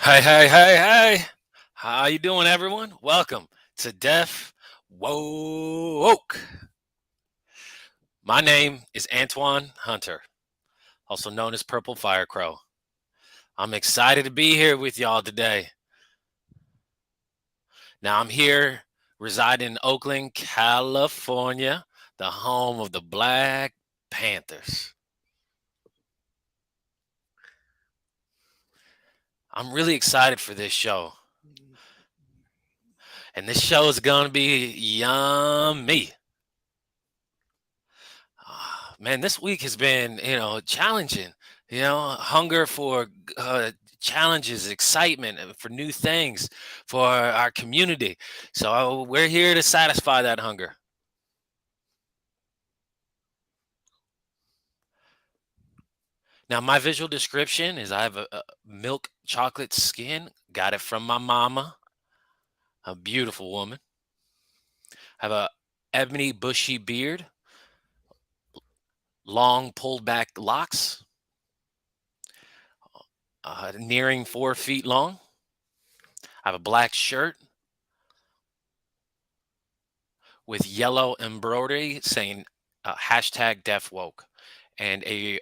Hey, hey, hey, hey. How you doing, everyone? Welcome to Deaf Woke. My name is Antoine Hunter, also known as PurpleFireCrow. I'm excited to be here with y'all today. Now, I'm here residing in Oakland, California, the home of the Black Panthers. I'm really excited for this show. And this show is going to be yummy. Man, this week has been, challenging. Hunger for challenges, excitement for new things for our community. So we're here to satisfy that hunger. Now, my visual description is I have a milk chocolate skin. Got it from my mama, a beautiful woman. I have a ebony bushy beard, long pulled back locks, nearing 4 feet long. I have a black shirt with yellow embroidery saying hashtag Deaf Woke and a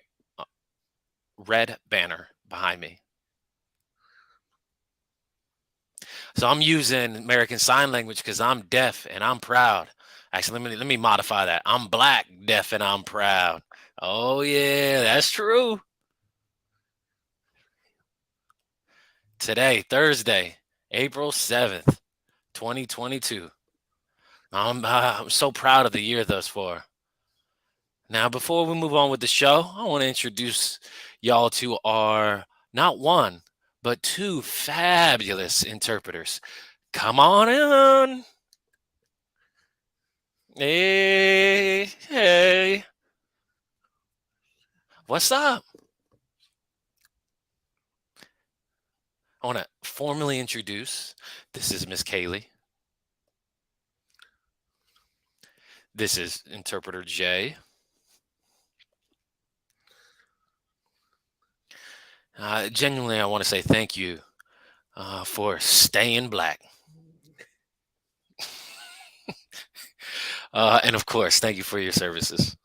red banner behind me. So I'm using American Sign Language because I'm deaf and I'm proud. Actually, let me modify that. I'm black, deaf, and I'm proud. Oh yeah, that's true. Today, Thursday, April 7th, 2022. I'm so proud of the year thus far. Now, before we move on with the show, I want to introduce y'all to our not one, but two fabulous interpreters. Come on in. Hey, hey. What's up? I want to formally introduce this is Miss Kaylee. This is interpreter Jay. Genuinely, I want to say thank you for staying black. And of course, thank you for your services.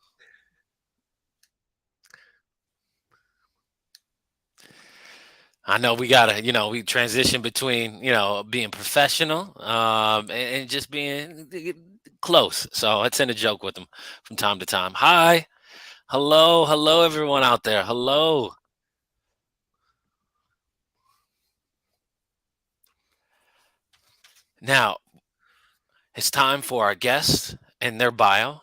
I know we gotta, we transition between, being professional and just being close. So I tend to joke with them from time to time. Hi, hello, hello, everyone out there. Hello. Now it's time for our guests and their bio.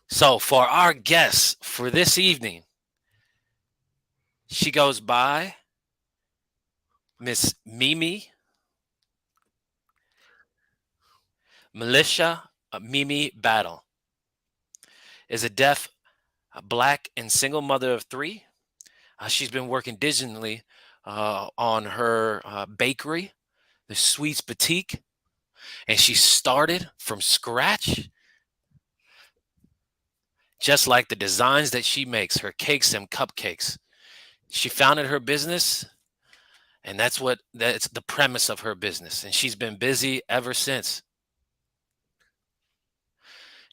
So for our guests for this evening, she goes by Miss Mimi Melisha Mimi Battle. Is a deaf, black, and single mother of three. She's been working digitally on her bakery, the Sweets Boutique, and she started from scratch, just like the designs that she makes, her cakes and cupcakes. She founded her business, and that's the premise of her business, and she's been busy ever since.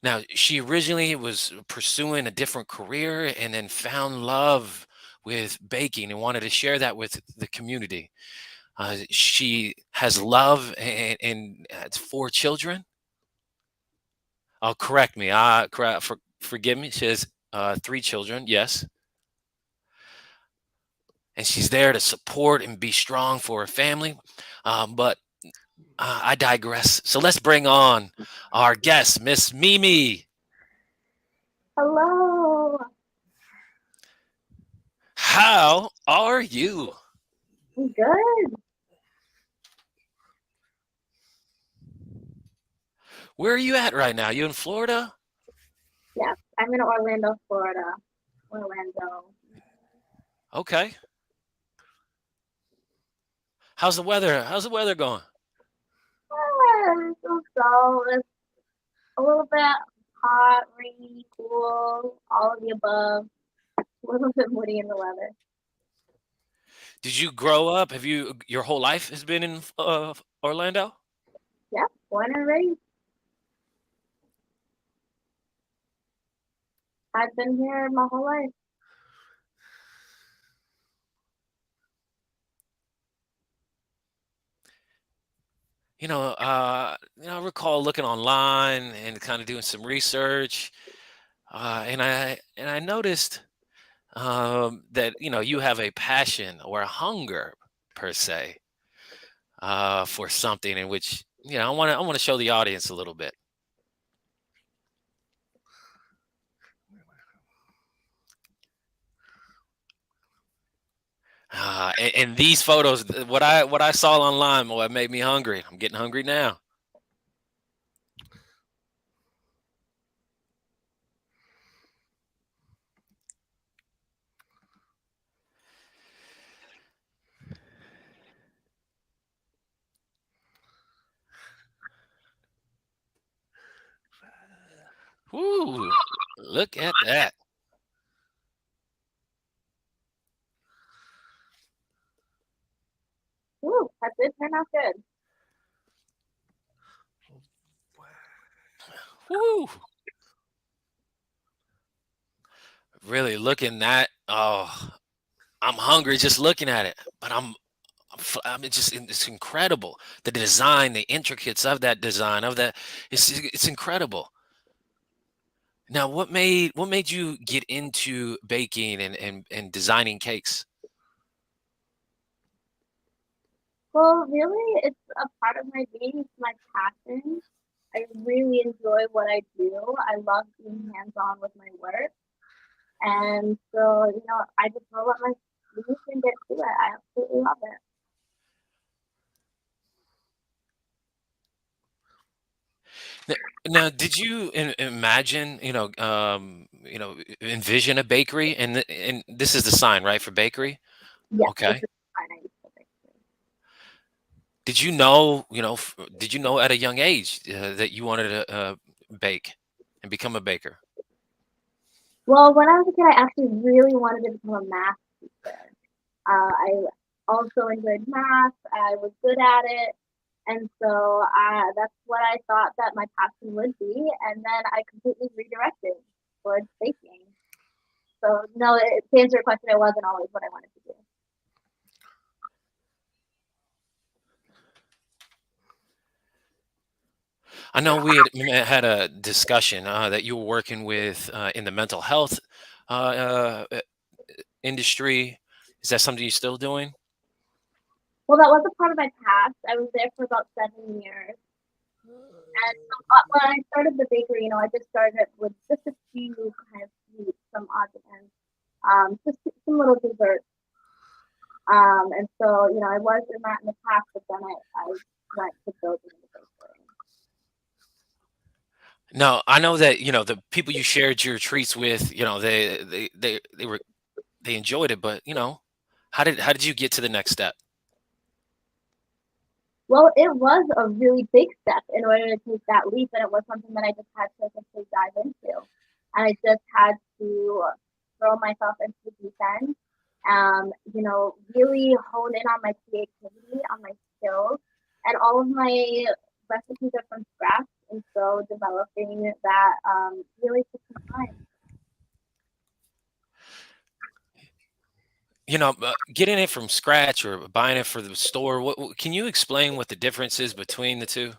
Now, she originally was pursuing a different career and then found love with baking and wanted to share that with the community. She has love and has 4 children. Oh, correct me. Forgive me. She has 3 children. Yes. And she's there to support and be strong for her family. But I digress. So let's bring on our guest, Miss Mimi. Hello. How are you? I'm good. Where are you at right now? You in Florida? Yes, I'm in Orlando, Florida. Orlando. Okay. How's the weather? How's the weather going? It's a little bit hot, rainy, cool, all of the above. A little bit moody in the weather. Did you grow up? Have you your whole life has been in Orlando? Yep, born and raised. I've been here my whole life. I recall looking online and kind of doing some research, and I noticed that you have a passion or a hunger per se for something in which I want to show the audience a little bit. And these photos, what I saw online, boy, it made me hungry. I'm getting hungry now. Woo! Look at that. Ooh, that did turn out good. Woo! Really looking at. Oh, I'm hungry just looking at it. But I mean, it's incredible. The design, the intricacies of that design of that. It's incredible. Now, what made you get into baking and designing cakes? Well, really, it's a part of my being. It's my passion. I really enjoy what I do. I love being hands-on with my work. And so, I just roll up my sleeves and get to it. I absolutely love it. N- Now, did you imagine, envision a bakery? And this is the sign, right, for bakery? Yes, this Okay. is fine. I used to think. Did you know at a young age that you wanted to bake and become a baker? Well, when I was a kid, I actually really wanted to become a math teacher. I also enjoyed math. I was good at it. And so that's what I thought that my passion would be. And then I completely redirected towards baking. So, no, to answer your question, it wasn't always what I wanted to do. I know we had a discussion that you were working with in the mental health industry. Is that something you're still doing? Well, that was a part of my past. I was there for about 7 years. And so, when I started the bakery, I just started with just a few kind of sweets, some odds and ends, just some little desserts. And so, I was in that in the past, but then I went to building the bakery. No, I know that the people you shared your treats with. They enjoyed it, but how did you get to the next step? Well, it was a really big step in order to take that leap, and it was something that I just had to essentially dive into. And I just had to throw myself into the deep end, really hone in on my creativity, on my skills, and all of my recipes are from scratch, and so developing that really took some time. Getting it from scratch or buying it for the store. Can you explain what the difference is between the two?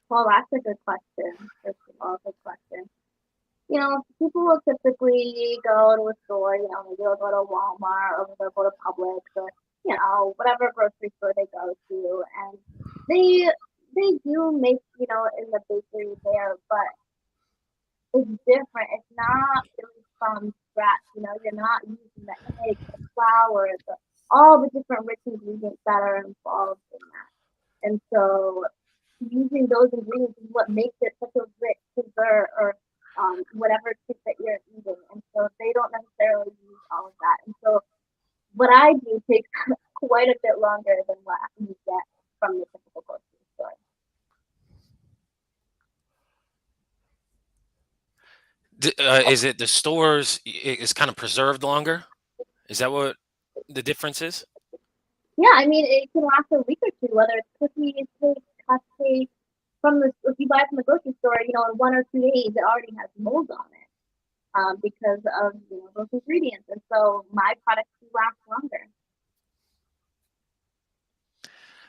Well, that's a good question. First of all, good question. People will typically go to a store, maybe they'll go to Walmart or they'll go to Publix or, whatever grocery store they go to. And they they do make, in the bakery there, but it's different. It's not really from scratch, you're not using the eggs, the flour, all the different rich ingredients that are involved in that. And so using those ingredients is what makes it such a rich dessert or whatever treat that you're eating. And so they don't necessarily use all of that. And so what I do takes quite a bit longer than what you get from the typical grocery store. Is it the stores is kind of preserved longer? Is that what? the differences? Yeah, I mean, it can last a week or two, whether it's cookies, cakes, cupcakes. If you buy it from the grocery store, in 1 or 2 days, it already has mold on it, because of those ingredients. And so my products do last longer.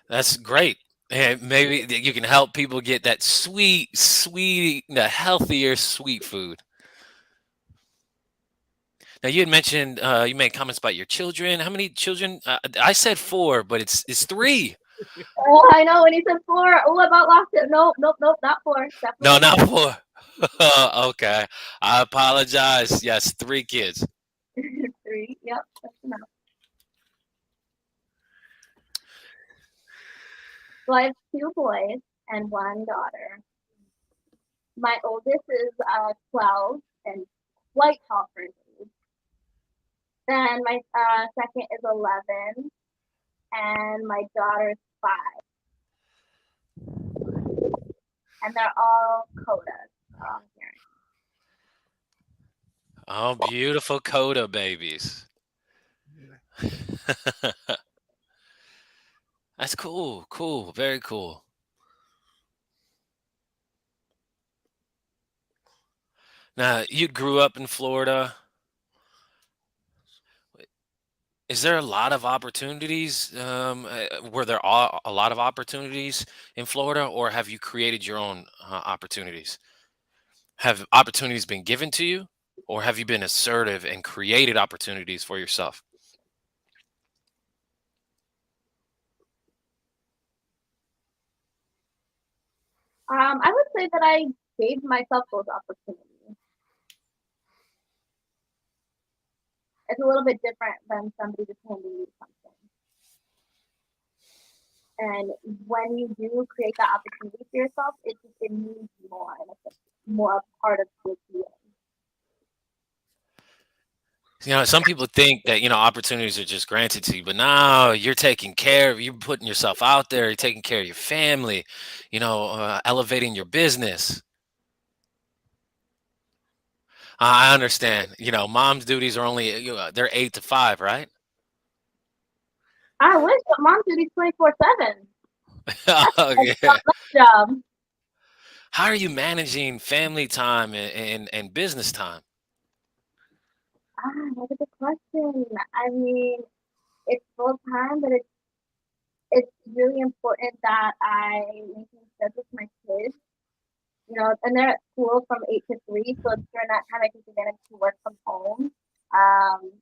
That's great. And maybe you can help people get that sweet, the healthier sweet food. Now you had mentioned you made comments about your children. How many children? I said four, but it's three. Oh, I know. When he said four, oh, I about lost it. Nope, nope, nope, not four. No, Definitely not not. four. Okay, I apologize. Yes, three kids. Three. Yep, that's enough. So I have two boys and one daughter. My oldest is 12 and quite tall for his age. Then my second is 11, and my daughter is 5, and they're all codas. They're all here. Oh, beautiful coda babies. That's cool. Cool. Very cool. Now, you grew up in Florida. Is there a lot of opportunities? Were there a lot of opportunities in Florida, or have you created your own opportunities? Have opportunities been given to you, or have you been assertive and created opportunities for yourself? I would say that I gave myself those opportunities. It's a little bit different than somebody just handing you something. And when you do create that opportunity for yourself, it means more, and it's more a part of who you. Some people think that opportunities are just granted to you, but no, you're taking care of. You're putting yourself out there. You're taking care of your family. Elevating your business. I understand. Mom's duties are only they're 8 to 5, right? I wish, but mom duty's 24/7. Oh, That's yeah. a job. How are you managing family time and business time? That's a good question. I mean, it's full time, but it's really important that I maintain schedules with my kids. And they're at school from 8 to 3, so during that time I take advantage to work from home. Um,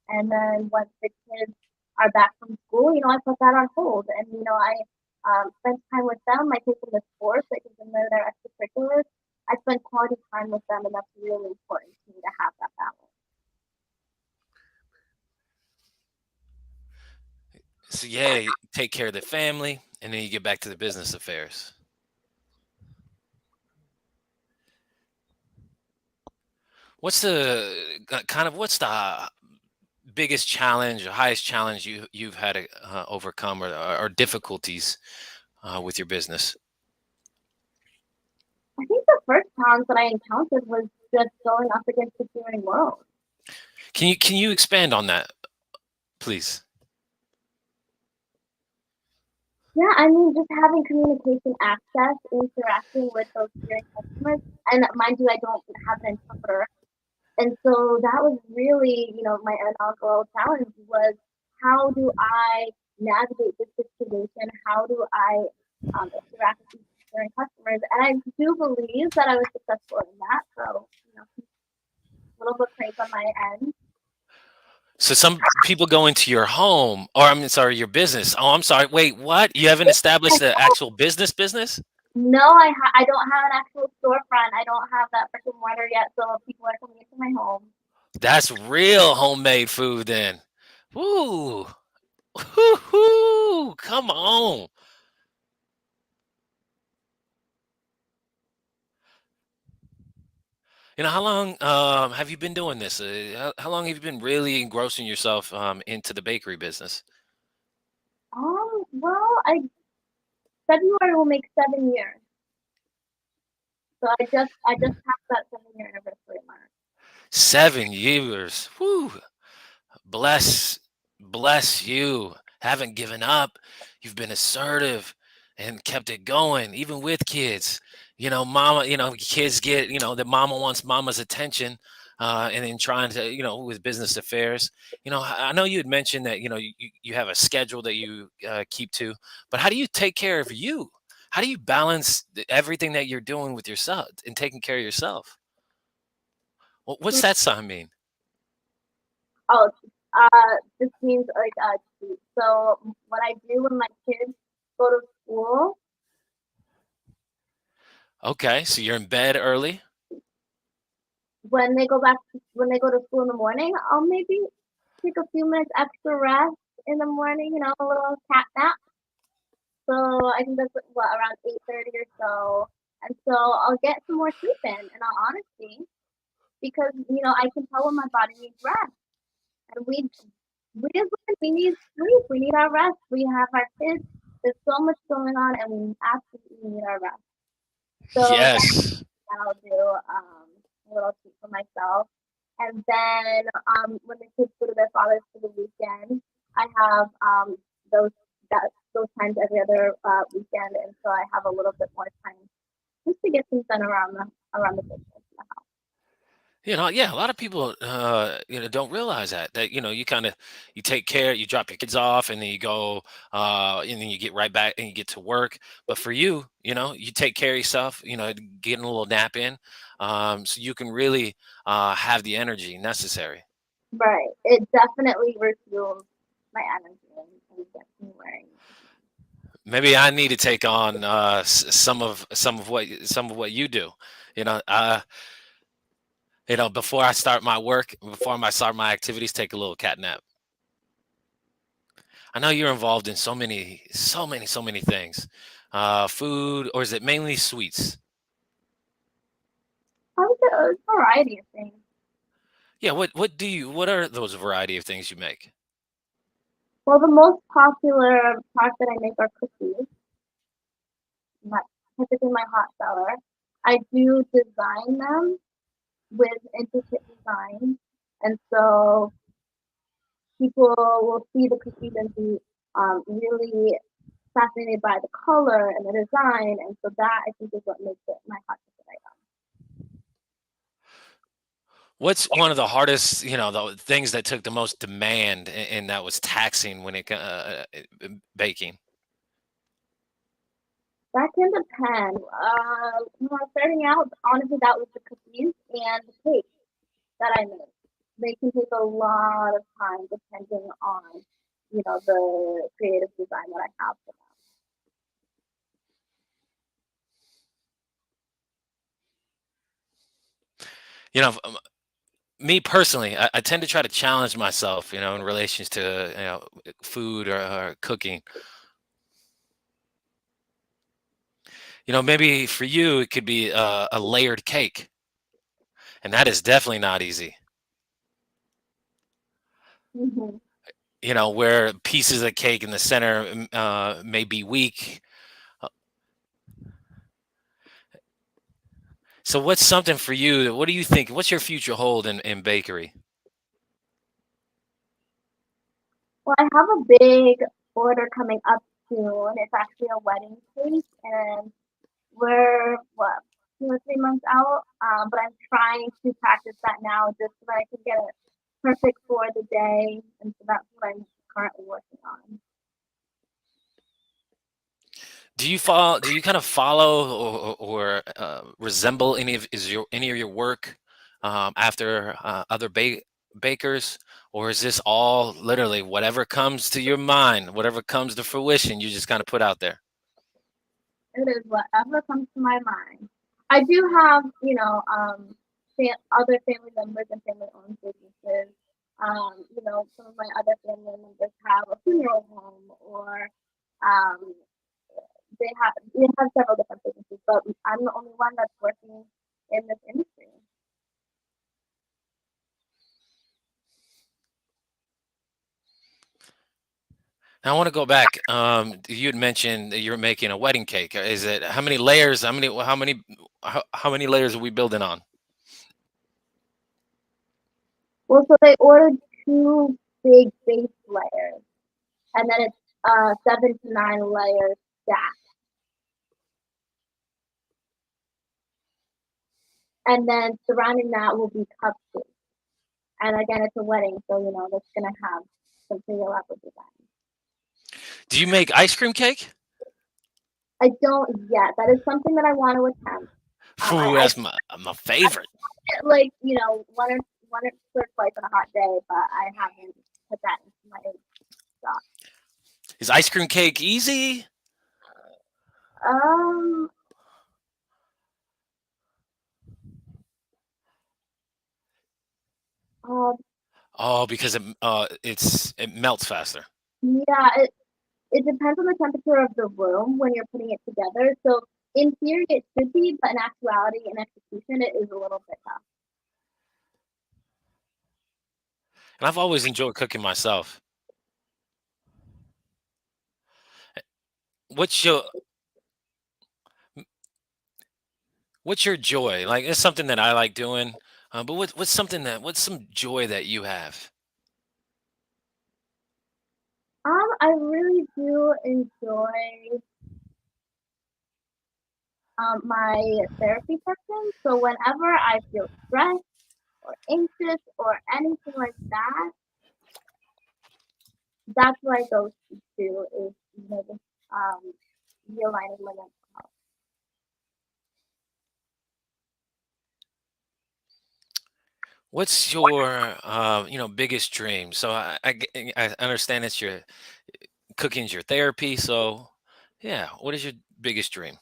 and then once the kids are back from school, I put that on hold, and I spend time with them. I take them to sports. I take them to their extracurriculars. I spend quality time with them, and that's really important to me to have that balance. So yeah, you take care of the family, and then you get back to the business affairs. What's the biggest challenge or highest challenge you've had to overcome, or difficulties with your business? I think the first challenge that I encountered was just going up against the hearing world. Can you expand on that, please? Yeah, I mean, just having communication access, interacting with those hearing customers, and mind you, I don't have an interpreter. And so that was really, my inaugural challenge was, how do I navigate this situation? How do I interact with these hearing customers? And I do believe that I was successful in that. So, a little bit praise on my end. So some people go into your home, or I'm sorry, your business. Oh, I'm sorry. Wait, what? You haven't established the actual business? No, I don't have an actual storefront. I don't have that brick and mortar yet, so people are coming into my home. That's real homemade food then. Woo. Woo-hoo. Come on. How long have you been doing this? How long have you been really engrossing yourself into the bakery business? Well, I February will make 7 years, so I just passed that 7 year anniversary mark. 7 years. Woo. Bless Bless you. Haven't given up. You've been assertive and kept it going, even with kids. Mama, kids get, that mama wants mama's attention. And then trying to, with business affairs. I know you had mentioned that, you have a schedule that you keep to, but how do you take care of you? How do you balance everything that you're doing with yourself and taking care of yourself? What's that sign mean? Oh, this means like cheat. So what I do when my kids go to school, Okay, so you're in bed early. when they go to school in the morning, I'll maybe take a few minutes extra rest in the morning, a little cat nap. So I think that's what around 8:30 or so, and so I'll get some more sleep in all honesty, because I can tell when my body needs rest, and we as women, we need sleep, we need our rest, we have our kids. There's so much going on, and we absolutely need our rest. So that's Yes. what I'll do, a little treat for myself. And then when the kids go to their fathers for the weekend, I have those those times every other weekend, and so I have a little bit more time just to get things done around the business. Yeah, a lot of people, don't realize that you take care, you drop your kids off, and then you go, and then you get right back and you get to work. But for you, you take care of yourself, getting a little nap in, so you can really have the energy necessary. Right. It definitely refuels my energy and gets me wearing. Maybe I need to take on some of what you do. You know, uh, before I start my work, before I start my activities, take a little cat nap. I know you're involved in so many things. Food, or is it mainly sweets? I would say a variety of things. Yeah, what are those variety of things you make? Well, the most popular product that I make are cookies. That's typically my hot seller. I do design them with intricate designs, and so people will see the cookies and be really fascinated by the color and the design, and so that I think is what makes it my hot ticket item. What's one of the hardest, the things that took the most demand and that was taxing when baking? That can depend. When I was starting out, honestly, that was the cookies and the cake that I make. They can take a lot of time depending on, the creative design that I have for them. You know, me personally, I tend to try to challenge myself, in relations to food or cooking. Maybe for you it could be a layered cake, and that is definitely not easy. Mm-hmm. Where pieces of cake in the center may be weak. Uh, So, what's something for you? What do you think? What's your future hold in bakery? Well, I have a big order coming up soon. It's actually a wedding cake, and we're what 2 or 3 months out. But I'm trying to practice that now just so that I can get it perfect for the day, and so that's what I'm currently working on. Do you kind of follow or resemble any of your work after other bakers, or is this all literally whatever comes to your mind, whatever comes to fruition, you just kind of put out there? It is whatever comes to my mind. I do have, other family members and family-owned businesses. Some of my other family members have a funeral home, or um, they have several different businesses, but I'm the only one that's working in this industry. Now, I want to go back. You had mentioned that you're making a wedding cake. Is it how many layers? How many layers are we building on? Well, so they ordered two big base layers, and then it's 7 to 9 layers stacked. And then surrounding that will be cupcakes. And again, it's a wedding, so that's gonna have some pretty elaborate design. Do you make ice cream cake? I don't yet. That is something that I want to attempt. Ooh, I that's my favorite. like one or twice on a hot day, but I haven't put that into my stock. Is ice cream cake easy? Um, uh, Oh, because it melts faster. yeah, it depends on the temperature of the room when you're putting it together. So in theory, it should be, but in actuality, in execution, it is a little bit tough. And I've always enjoyed cooking myself. What's your what's your joy? Like it's something that I like doing. But what's some joy that you have? I really do enjoy my therapy sessions. So whenever I feel stressed or anxious or anything like that, that's what I go to is just realigning my mental health. What's your biggest dream? So I understand it's your cooking's your therapy. So yeah, what is your biggest dream?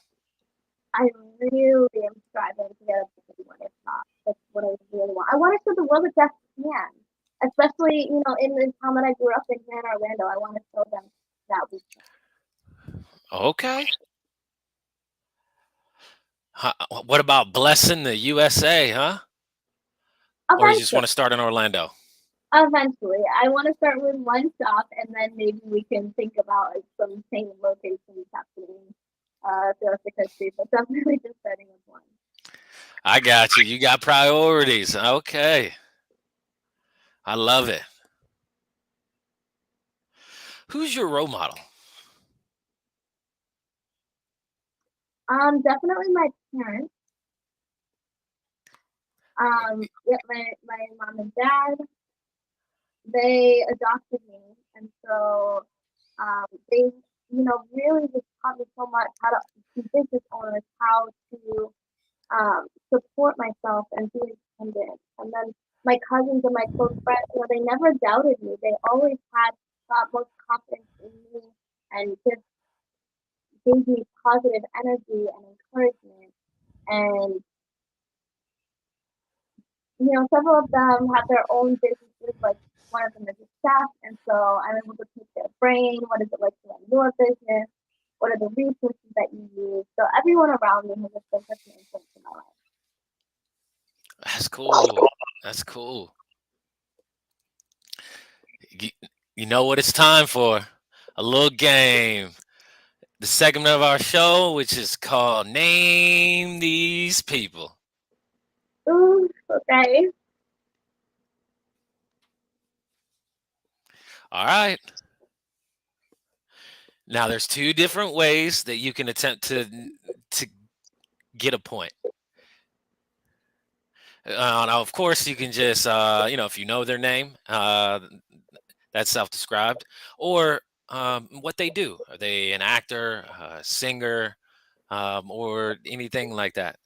I really am striving to get a big one, if not. That's what I really want. I want to show the world that you can, especially in the town that I grew up in here in Orlando. I want to show them that we can. Okay. What about blessing the USA, huh? Or you just Eventually, want to start in Orlando? eventually, I want to start with one shop, and then maybe we can think about some chain locations happening throughout the country. But definitely just starting with one. I got you. You got priorities. Okay. I love it. Who's your role model? Definitely my parents. Yeah, my mom and dad, they adopted me, and so they, really just taught me so much how to be business owners, how to support myself and be independent. And then my cousins and my close friends, they never doubted me. They always had most confidence in me and just gave me positive energy and encouragement. And several of them have their own businesses, like one of them is a chef, and so I'm able to pick their brain. What is it like to run your business? What are the resources that you use? So everyone around me has just been such an influence in my life. That's cool. That's cool. You, you know what it's time for? A little game. The segment of our show, which is called Name These People. Ooh, okay. All right. Now, there's two different ways that you can attempt to get a point. Now, of course, you can just, if you know their name, that's self-described, or what they do. Are they an actor, a singer, or anything like that?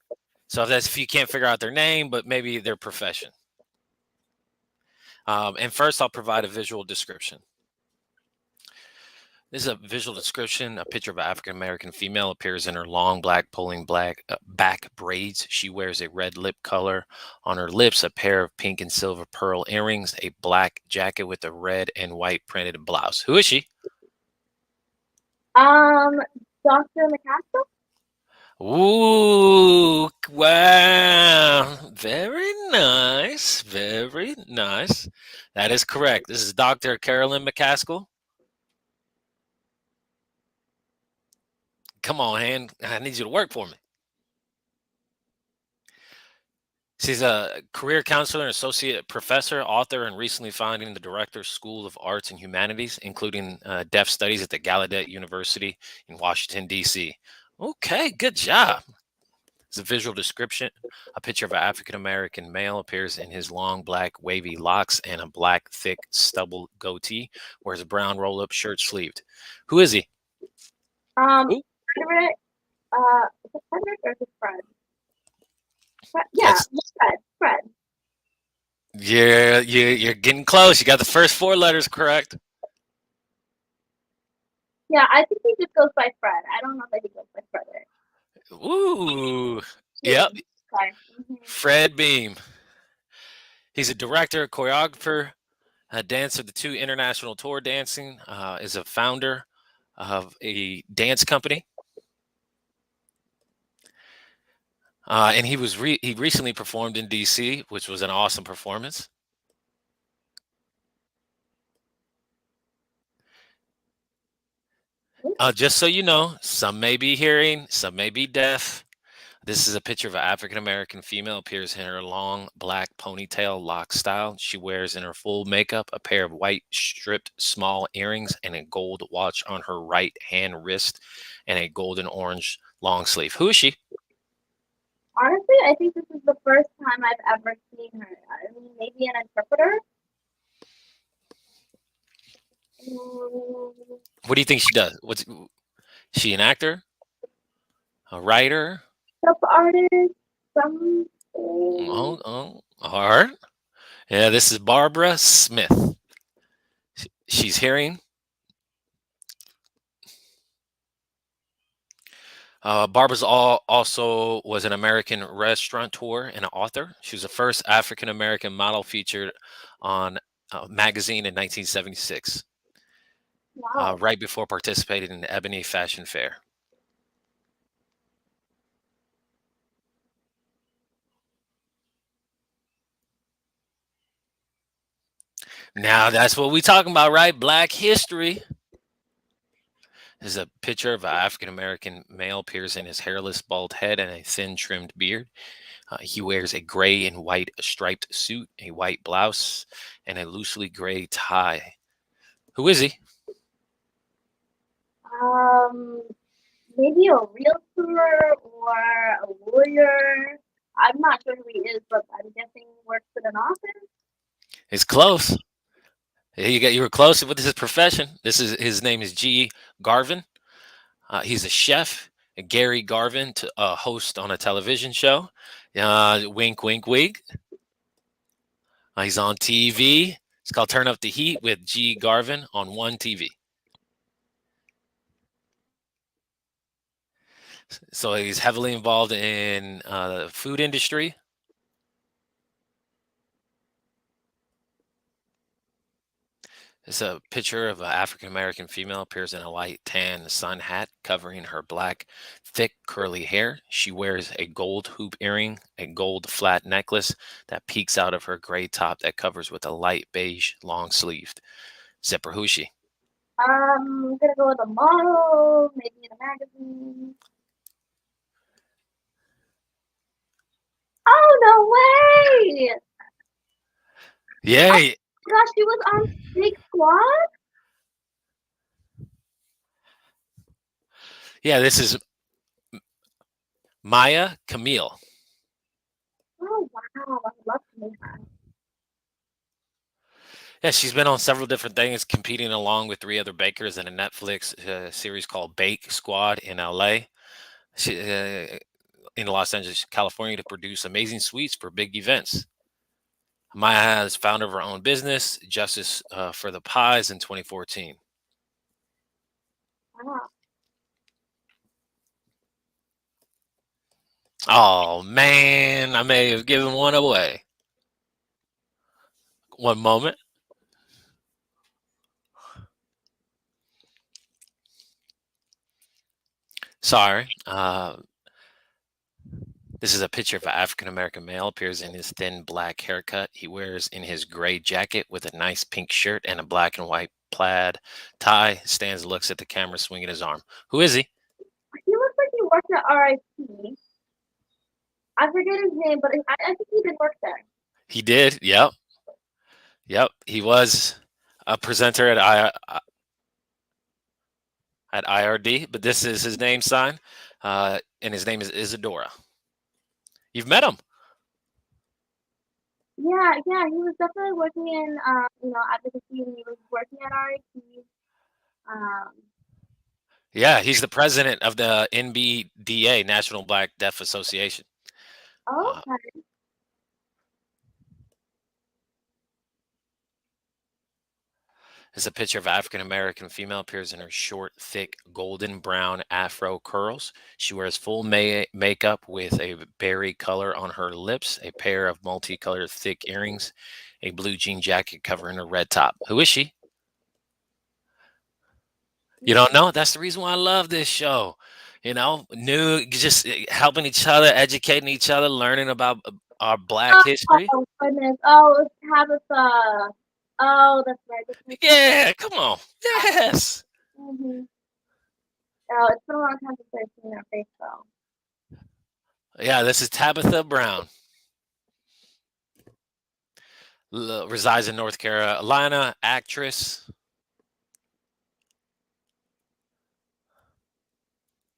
So if you can't figure out their name, but maybe their profession. And first, I'll provide a visual description. This is a visual description. A picture of an African American female appears in her long black pulling black back braids. She wears a red lip color on her lips, a pair of pink and silver pearl earrings, a black jacket with a red and white printed blouse. Who is she? Um, Dr. McCaskill? Ooh, wow. Very nice. Very nice. That is correct. This is Dr. Carolyn McCaskill. Come on, hand. I need you to work for me. She's a career counselor and associate professor, author, and recently founding the director School of Arts and Humanities, including deaf studies at the Gallaudet University in Washington, D.C. Okay, good job. It's a visual description. A picture of an African American male appears in his long black wavy locks and a black thick stubble goatee, wears a brown roll up shirt sleeved. Who is he? Who? Frederick, is it Frederick or is it Fred? Yeah, That's Fred. Fred. you're getting close. You got the first four letters correct. Yeah, I think he just goes by Fred. I don't know that he goes by Frederick. Ooh. Yep. Okay. Fred Beam. He's a director, choreographer, a dancer, the two international tour dancing, is a founder of a dance company. And he recently performed in DC, which was an awesome performance. Just so you know, some may be hearing, some may be deaf. This is a picture of an African American female, appears in her long black ponytail lock style. She wears in her full makeup a pair of white stripped small earrings and a gold watch on her right hand wrist and a golden orange long sleeve. Who is she? Honestly, I think this is the first time I've ever seen her. I mean, maybe an interpreter. What do you think she does? What's she, an actor? A writer? Sub artist. Some. Oh, all right. Yeah, this is Barbara Smith. She's hearing. Barbara's also was an American restaurateur and an author. She was the first African American model featured on a magazine in 1976, Wow. right before participating in the Ebony Fashion Fair. Now that's what we talking about, right? Black history. There's a picture of an African American male appears in his hairless bald head and a thin trimmed beard. He wears a gray and white striped suit, a white blouse, and a loosely gray tie. Who is he? Um, maybe a realtor or a lawyer. I'm not sure who he is, but I'm guessing he works in an office. It's close. You were close with his profession. His name is G. Garvin. He's a chef. Gary Garvin, to host on a television show. Wink, wink, wink. He's on TV. It's called Turn Up the Heat with G. Garvin on One TV. So he's heavily involved in the food industry. It's a picture of an African American female appears in a light tan sun hat covering her black, thick, curly hair. She wears a gold hoop earring, a gold flat necklace that peeks out of her gray top that covers with a light beige long sleeved zipper. Who's she? I'm gonna go with a model, maybe in a magazine. Oh no way! Yeah, Gosh, she was on Big Squad. yeah. This is Maya Camille. Oh wow, I love her. Yeah, she's been on several different things, competing along with three other bakers in a Netflix series called Bake Squad in LA. She, in Los Angeles, California, to produce amazing sweets for big events. Maya is founder of her own business, Justice for the Pies, in 2014. Wow. Oh man, I may have given one away. One moment. Sorry. This is a picture of an African American male, appears in his thin black haircut. He wears in his gray jacket with a nice pink shirt and a black and white plaid tie. Stands, looks at the camera, swinging his arm. Who is he? He looks like he worked at RIP. I forget his name, but I think he did work there. He did. Yep. Yep. He was a presenter at IRD, but this is his name sign, and his name is Isadora. You've met him. Yeah, yeah, he was definitely working in, advocacy, and he was working at RIT. Um, Yeah, he's the president of the NBDA, National Black Deaf Association. Uh, okay. It's a picture of African American female appears in her short, thick, golden brown afro curls. She wears full makeup with a berry color on her lips, a pair of multicolored thick earrings, a blue jean jacket covering a red top. Who is she? You don't know? That's the reason why I love this show. New, just helping each other, educating each other, learning about our Black history. Oh, goodness. Oh, it's Tabitha. Oh, that's right. That's my cousin. Yeah, come on. Yes. Mm-hmm. Oh, it's been a long time since I've seen her face, though. Yeah, this is Tabitha Brown. Resides in North Carolina, actress.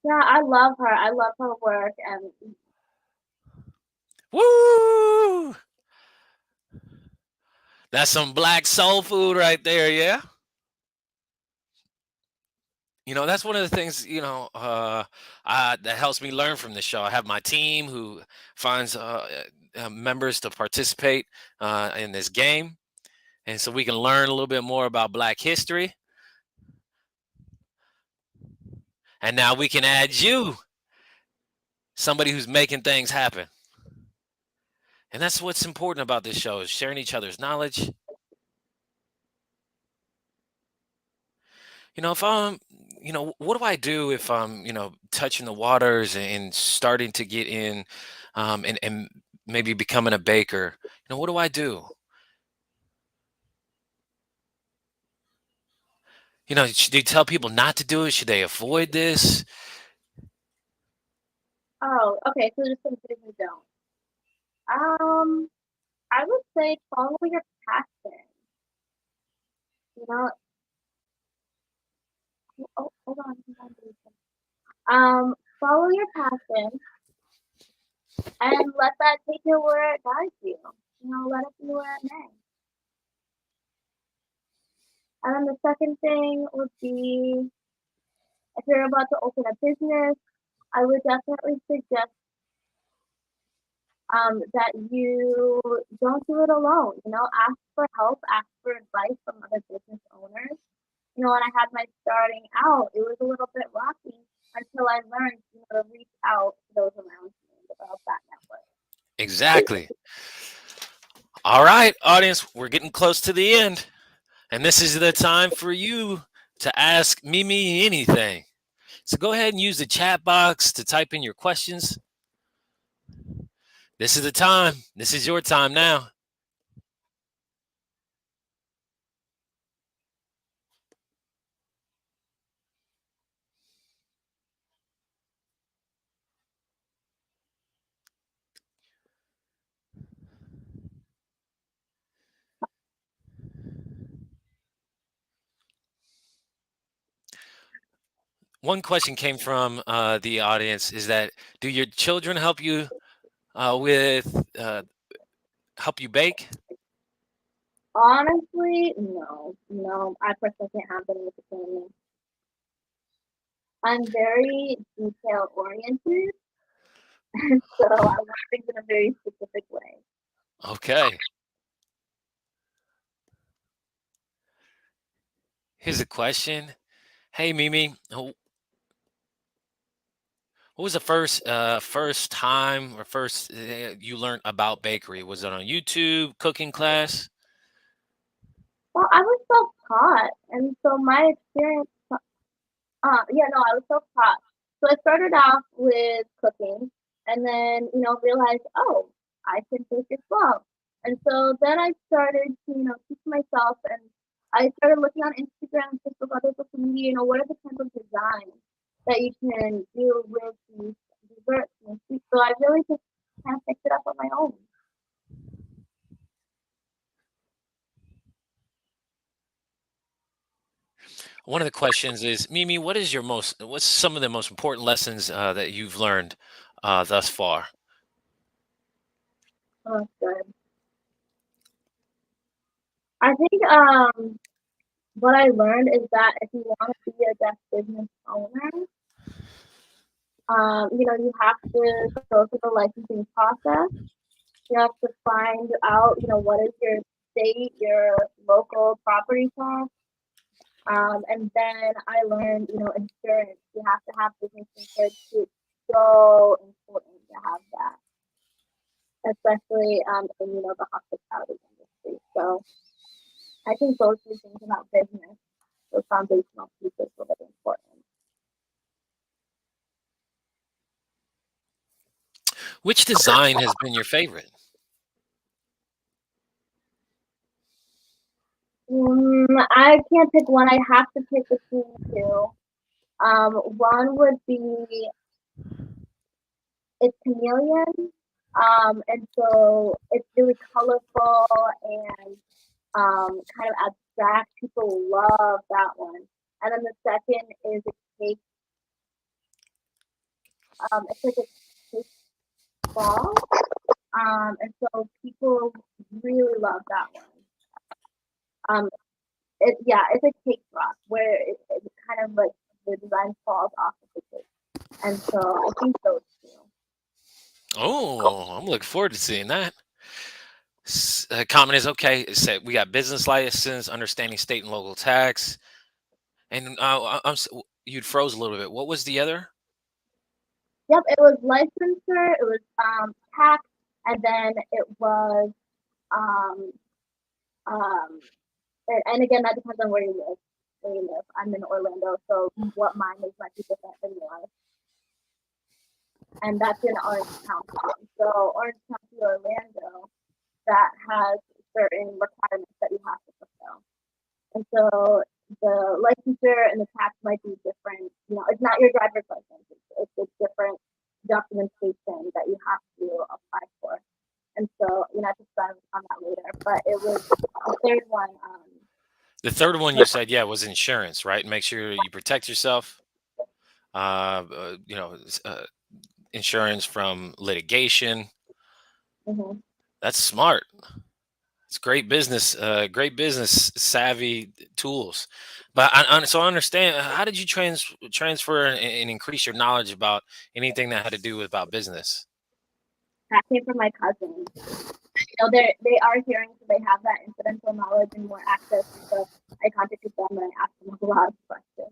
Yeah, I love her. I love her work, and Woo! That's some black soul food right there, yeah? That's one of the things, that helps me learn from the show. I have my team who finds members to participate in this game. And so we can learn a little bit more about Black history. And now we can add you, somebody who's making things happen. And that's what's important about this show is sharing each other's knowledge. If what do I do if I'm, touching the waters and starting to get in, and maybe becoming a baker? What do I do? Should you tell people not to do it? Should they avoid this? oh, okay. So just some do's and don'ts. Um, I would say follow your passion. You know, oh, hold on, hold on, Melisha. Follow your passion and let that take you where it guides you. Let it be where it may. And then the second thing would be if you're about to open a business, I would definitely suggest that you don't do it alone. Ask for help, ask for advice from other business owners. When I had my starting out, it was a little bit rocky until I learned, to reach out to those around me and develop that network. Exactly. All right, audience, we're getting close to the end. And this is the time for you to ask Mimi anything. So go ahead and use the chat box to type in your questions. This is the time. This is your time now. One question came from the audience is that do your children help you with help you bake? Honestly, no, no, I personally can't have them with the family. I'm very detail oriented, so I want things in a very specific way. Okay. Here's a question. Hey Mimi, what was the first time or first you learned about bakery? Was it on YouTube, cooking class? Well, I was self-taught, and so my experience, yeah, no, I was self-taught. So I started off with cooking, and then realized, oh, I can bake as well. And so then I started to teach myself, and I started looking on Instagram, Facebook, other social media. What are the kinds of designs that you can do with these desserts and sweets? So I really just kind of picked it up on my own. One of the questions is, Mimi, what's some of the most important lessons that you've learned thus far? Oh, that's good. I think what I learned is that if you want to be a deaf business owner, you have to go through the licensing process. You have to find out, what is your state, your local property tax. And then I learned, insurance. You have to have business insurance too. It's so important to have that, especially in, the hospitality industry. So I think those two things about business, those foundational pieces are really important. Which design has been your favorite? I can't pick one. I have to pick between two. One would be it's chameleon. And so it's really colorful and kind of abstract. People love that one. And then the second is a cake. It's like a cake ball. And so people really love that one. Um, it's a cake rock where it kind of like the design falls off of the cake. And so I think those two. Oh, I'm looking forward to seeing that. Comment is okay. It said we got business license, understanding state and local tax, and you'd froze a little bit. What was the other? Yep, it was licensure, it was tax, and then it was um um and again that depends on where you live. Where you live. I'm in Orlando, so what mine is might be different than yours. And that's in Orange County. So Orange County, Orlando, that has certain requirements that you have to fulfill. And so the licensure and the tax might be different. It's not your driver's license. It's a different documentation that you have to apply for. And so, I can expand on that later. But it was the third one. The third one you said, yeah, was insurance, right? Make sure you protect yourself. Uh, uh, you know, s- uh, Insurance from litigation. Mhm. That's smart. It's great business savvy tools. But so I understand. How did you transfer and increase your knowledge about anything that had to do with about business? That came from my cousins. They are hearing, so they have that incidental knowledge and more access. And so I contacted them and I asked them a lot of questions.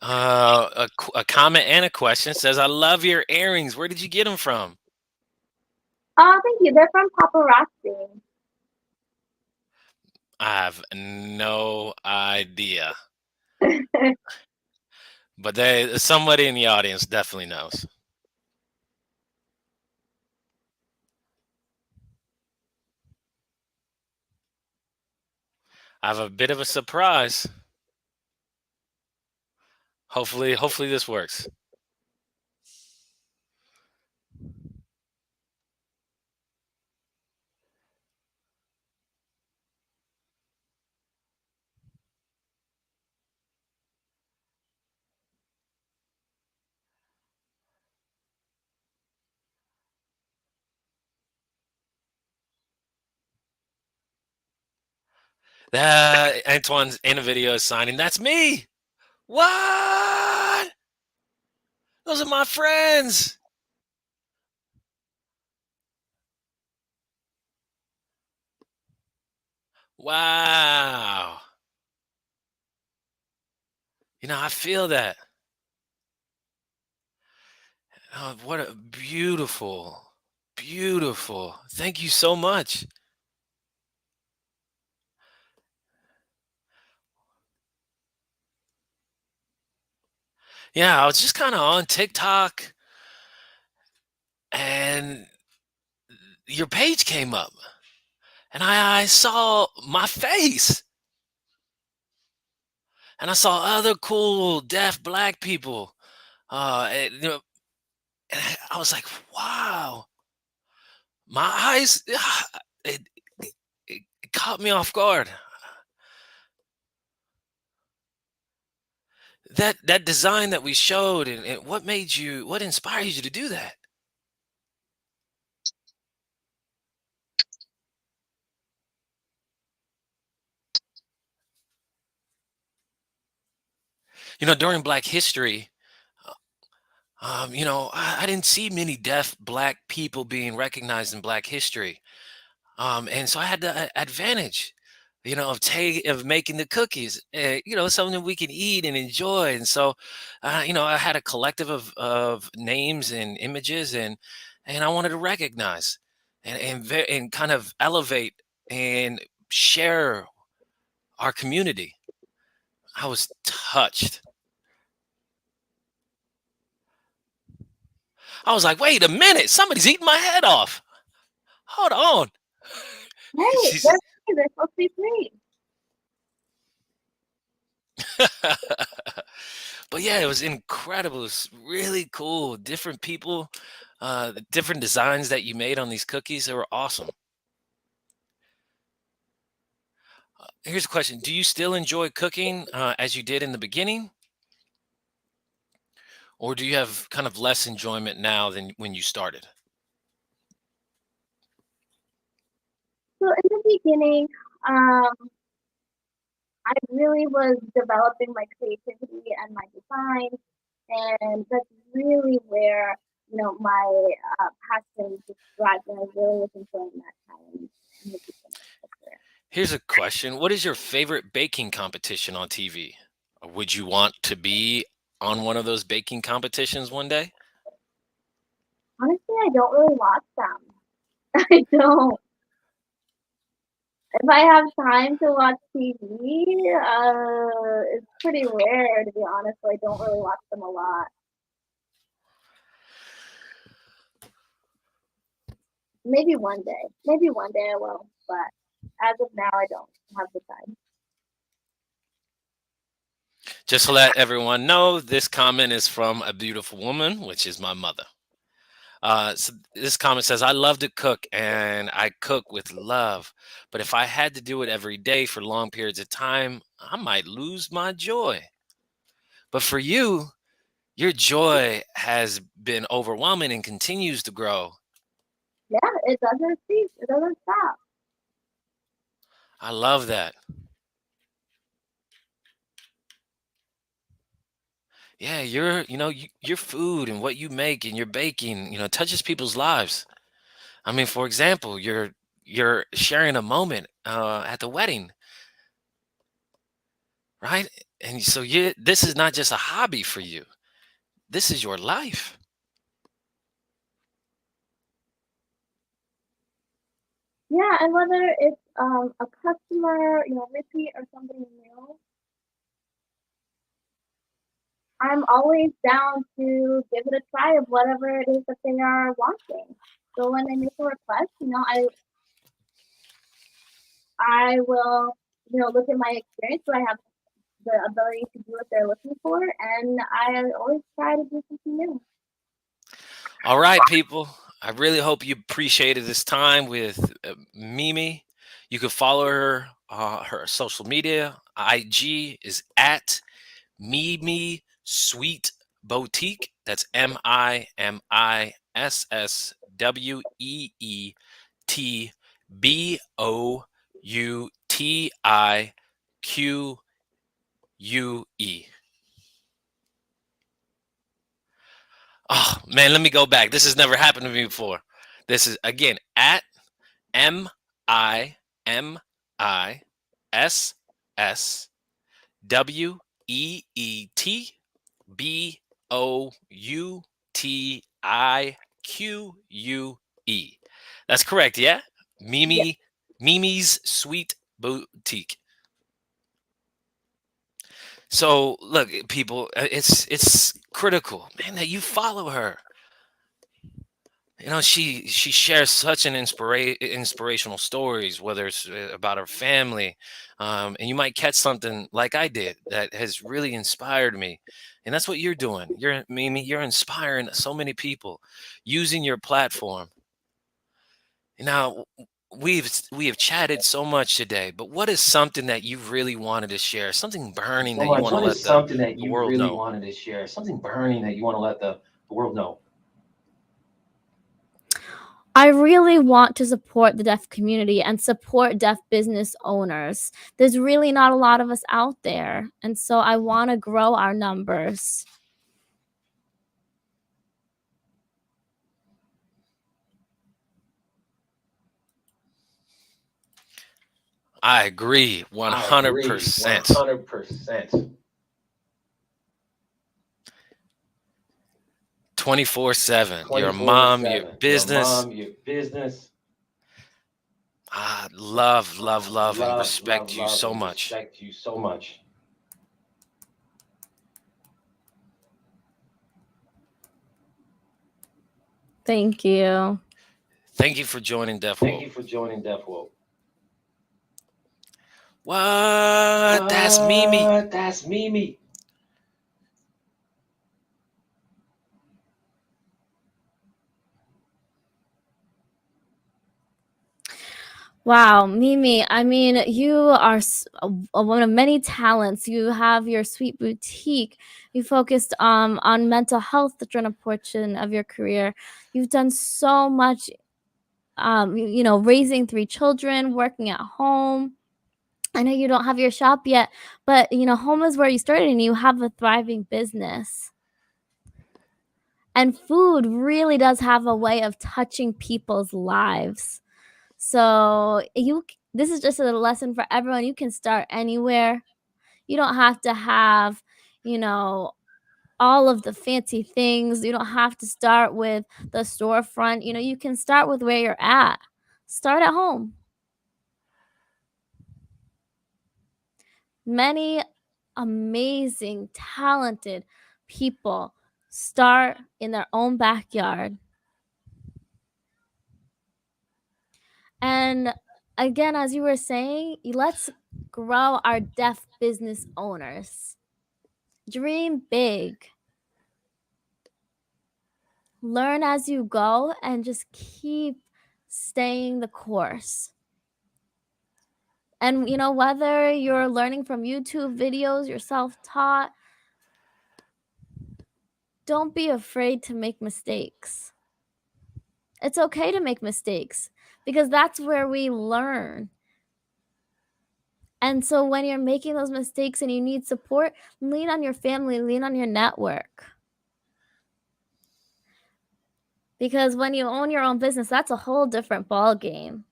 A comment and a question says, "I love your earrings. Where did you get them from?" Oh, thank you. They're from paparazzi. I have no idea, but somebody in the audience definitely knows. I have a bit of a surprise. Hopefully this works. That Antoine's in a video is signing. That's me. What? Those are my friends. Wow. I feel that. Oh, what a beautiful. Thank you so much. Yeah, I was just kind of on TikTok and your page came up and I saw my face and I saw other cool deaf black people. And And I was like, wow, my eyes, it, it caught me off guard. That design that we showed, and what inspired you to do that? During Black History, I didn't see many deaf Black people being recognized in Black history. And so I had the advantage, of making the cookies, something we can eat and enjoy. And so, I had a collective of names and images, and I wanted to recognize and kind of elevate and share our community. I was touched. I was like, wait a minute, somebody's eating my head off. Hold on. Hey, She's- they're supposed to be free. but yeah, it was incredible. It was really cool. Different people, the different designs that you made on these cookies, they were awesome. Here's a question: do you still enjoy cooking as you did in the beginning, or do you have kind of less enjoyment now than when you started? So in the beginning, I really was developing my creativity and my design, and that's really where my passion just thrived, and I really was enjoying that time in the beginning of the career. Here's a question: what is your favorite baking competition on TV? Would you want to be on one of those baking competitions one day? Honestly, I don't really watch them. I don't. If I have time to watch TV, it's pretty rare to be honest. So I don't really watch them a lot. Maybe one day. Maybe one day I will, but as of now, I don't have the time. Just to let everyone know, this comment is from a beautiful woman, which is my mother. So this comment says, I love to cook and I cook with love. But if I had to do it every day for long periods of time, I might lose my joy. But for you, your joy has been overwhelming and continues to grow. Yeah, it doesn't cease. It doesn't stop. I love that. Yeah, your food and what you make and your baking, touches people's lives. I mean, for example, you're sharing a moment at the wedding, right? And so this is not just a hobby for you. This is your life. Yeah, and whether it's a customer, repeat or somebody new, I'm always down to give it a try of whatever it is that they are wanting. So when they make a request, I will, look at my experience. Do I have the ability to do what they're looking for? And I always try to do something new. All right, people. I really hope you appreciated this time with Mimi. You can follow her social media. IG is at Mimi Sweet Boutique. That's MIMISSWEETBOUTIQUE. Oh man, let me go back. This has never happened to me before. This is again at MIMISSWEETBOUTIQUE. That's correct, yeah? Yeah, Mimi's Sweet Boutique. So look, people, it's critical, man, that you follow her. She shares such an inspirational stories, whether it's about her family, and you might catch something like I did that has really inspired me. And that's what you're doing. You're inspiring so many people using your platform. Now, we have chatted so much today, but what is something that you really wanted to share? Something burning that you want to What let is something that the you world really know? wanted to share? Something burning that you want to let the world know? I really want to support the deaf community and support deaf business owners. There's really not a lot of us out there, and so I want to grow our numbers. I agree I agree 100%. 100%. 24/7. Your mom, your 24/7. Your business. mom, your business. I love, love, love, and Love, love, respect you love, so and much. respect you so much. Thank you. Thank you for joining Deaf Thank you Woke. for joining Deaf Woke. What? That's Mimi. What? That's Mimi. Wow, Mimi, I mean, you are a woman of many talents. You have your sweet boutique. You focused on mental health during a portion of your career. You've done so much, raising 3 children, working at home. I know you don't have your shop yet, but, home is where you started and you have a thriving business. And food really does have a way of touching people's lives. So this is just a lesson for everyone. You can start anywhere. You don't have to have, you know, all of the fancy things. You don't have to start with the storefront. You can start with where you're at. Start at home. Many amazing, talented people start in their own backyard. And again, as you were saying, let's grow our deaf business owners. Dream big. Learn as you go and just keep staying the course. And whether you're learning from YouTube videos, you're self-taught, don't be afraid to make mistakes. It's okay to make mistakes because that's where we learn. And so when you're making those mistakes and you need support, lean on your family, lean on your network. Because when you own your own business, that's a whole different ball game.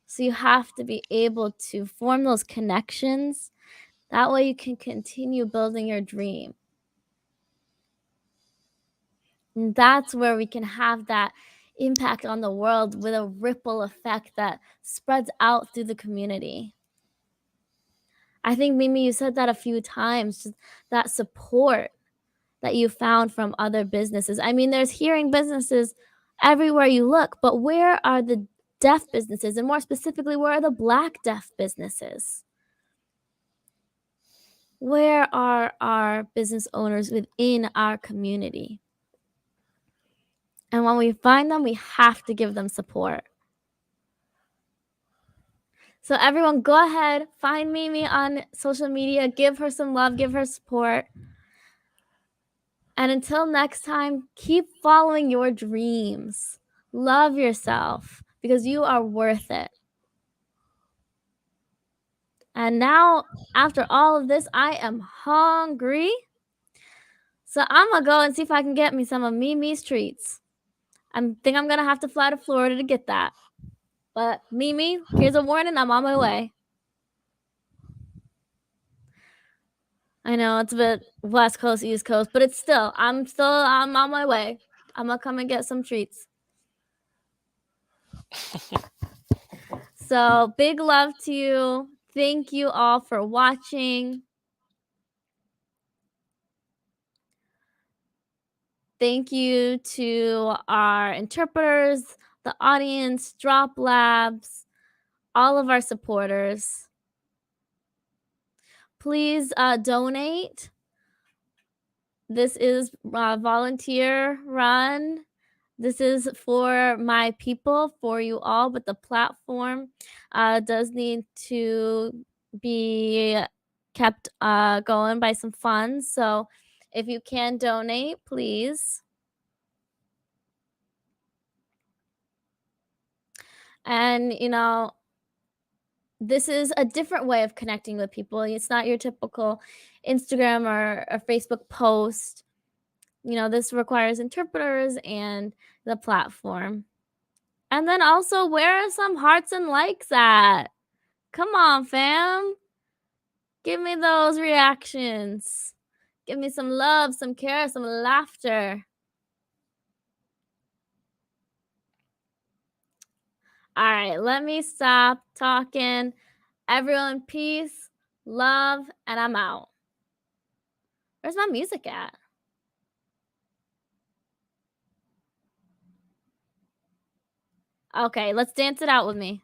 So you have to be able to form those connections. That way you can continue building your dream. And that's where we can have that impact on the world with a ripple effect that spreads out through the community. I think, Mimi, you said that a few times, just that support that you found from other businesses. I mean, there's hearing businesses everywhere you look, but where are the deaf businesses? And more specifically, where are the Black deaf businesses? Where are our business owners within our community? And when we find them, we have to give them support. So everyone, go ahead, find Mimi on social media, give her some love, give her support. And until next time, keep following your dreams. Love yourself because you are worth it. And now, after all of this, I am hungry. So I'm going to go and see if I can get me some of Mimi's treats. I think I'm going to have to fly to Florida to get that. But Mimi, here's a warning, I'm on my way. I know it's a bit West Coast, East Coast, but I'm on my way. I'm going to come and get some treats. So big love to you. Thank you all for watching. Thank you to our interpreters, the audience, Drop Labs, all of our supporters. Please donate. This is volunteer run. This is for my people, for you all, but the platform does need to be kept going by some funds. So if you can donate, please. And, you know, this is a different way of connecting with people. It's not your typical Instagram or Facebook post. You know, this requires interpreters and the platform. And then also, where are some hearts and likes at? Come on, fam. Give me those reactions. Give me some love, some care, some laughter. All right, let me stop talking. Everyone, peace, love, and I'm out. Where's my music at? Okay, let's dance it out with me.